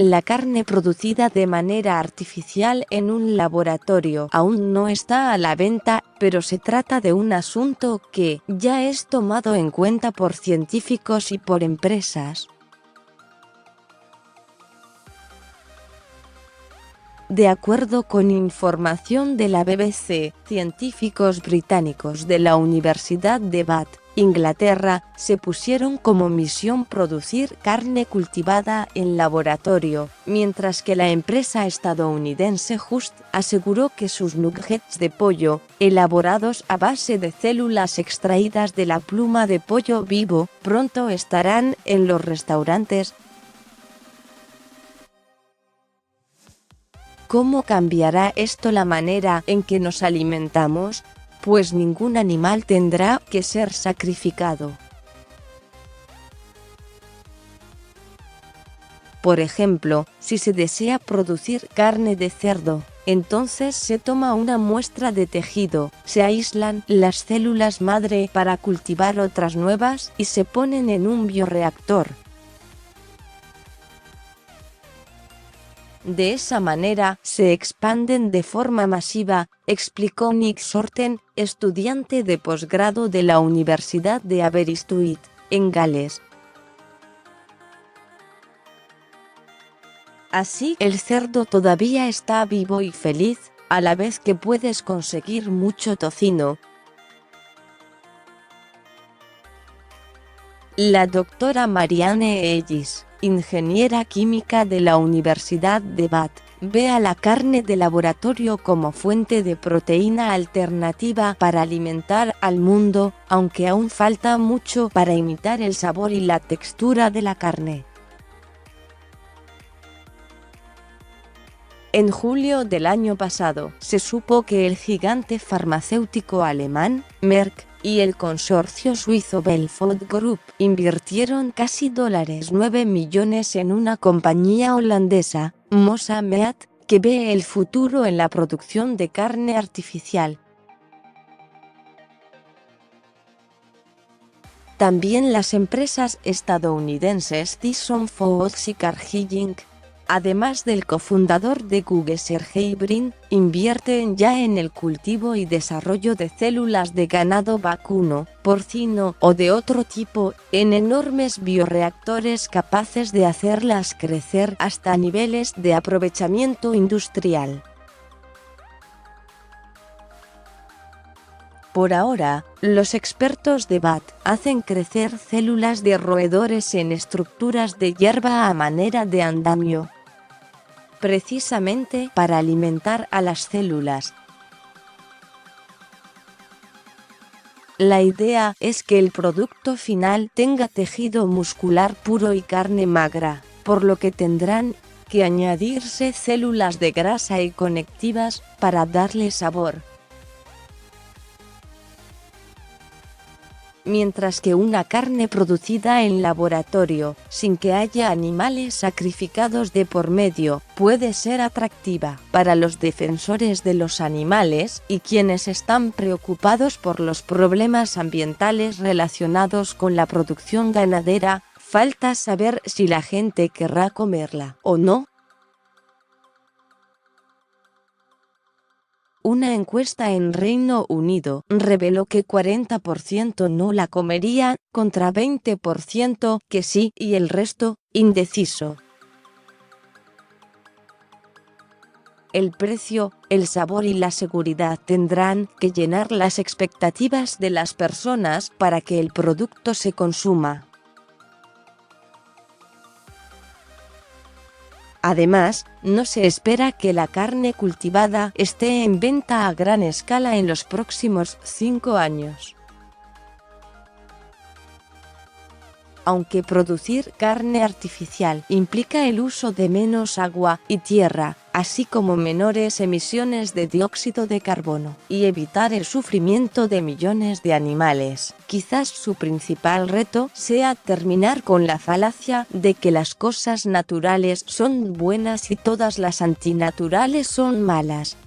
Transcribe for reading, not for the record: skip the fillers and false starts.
La carne producida de manera artificial en un laboratorio aún no está a la venta, pero se trata de un asunto que ya es tomado en cuenta por científicos y por empresas. De acuerdo con información de la BBC, científicos británicos de la Universidad de Bath, Inglaterra, se pusieron como misión producir carne cultivada en laboratorio, mientras que la empresa estadounidense Just aseguró que sus nuggets de pollo, elaborados a base de células extraídas de la pluma de pollo vivo, pronto estarán en los restaurantes. ¿Cómo cambiará esto la manera en que nos alimentamos? Pues ningún animal tendrá que ser sacrificado. Por ejemplo, si se desea producir carne de cerdo, entonces se toma una muestra de tejido, se aíslan las células madre para cultivar otras nuevas y se ponen en un bioreactor. De esa manera se expanden de forma masiva, explicó Nick Shorten, estudiante de posgrado de la Universidad de Aberystwyth, en Gales. Así, el cerdo todavía está vivo y feliz, a la vez que puedes conseguir mucho tocino. La doctora Marianne Ellis, ingeniera química de la Universidad de Bath, ve a la carne de laboratorio como fuente de proteína alternativa para alimentar al mundo, aunque aún falta mucho para imitar el sabor y la textura de la carne. En julio del año pasado, se supo que el gigante farmacéutico alemán, Merck, y el consorcio suizo Belfort Group invirtieron casi $9 millones en una compañía holandesa, Mosa-Meat, que ve el futuro en la producción de carne artificial. También las empresas estadounidenses Tyson Foods y Cargill Inc., además del cofundador de Google Sergey Brin, invierten ya en el cultivo y desarrollo de células de ganado vacuno, porcino o de otro tipo, en enormes bioreactores capaces de hacerlas crecer hasta niveles de aprovechamiento industrial. Por ahora, los expertos de Bath hacen crecer células de roedores en estructuras de hierba a manera de andamio, precisamente para alimentar a las células. La idea es que el producto final tenga tejido muscular puro y carne magra, por lo que tendrán que añadirse células de grasa y conectivas para darle sabor. Mientras que una carne producida en laboratorio, sin que haya animales sacrificados de por medio, puede ser atractiva para los defensores de los animales y quienes están preocupados por los problemas ambientales relacionados con la producción ganadera. Falta saber si la gente querrá comerla o no. Una encuesta en Reino Unido reveló que 40% no la comería, contra 20% que sí y el resto, indeciso. El precio, el sabor y la seguridad tendrán que llenar las expectativas de las personas para que el producto se consuma. Además, no se espera que la carne cultivada esté en venta a gran escala en los próximos 5 años. Aunque producir carne artificial implica el uso de menos agua y tierra, así como menores emisiones de dióxido de carbono, y evitar el sufrimiento de millones de animales, quizás su principal reto sea terminar con la falacia de que las cosas naturales son buenas y todas las antinaturales son malas.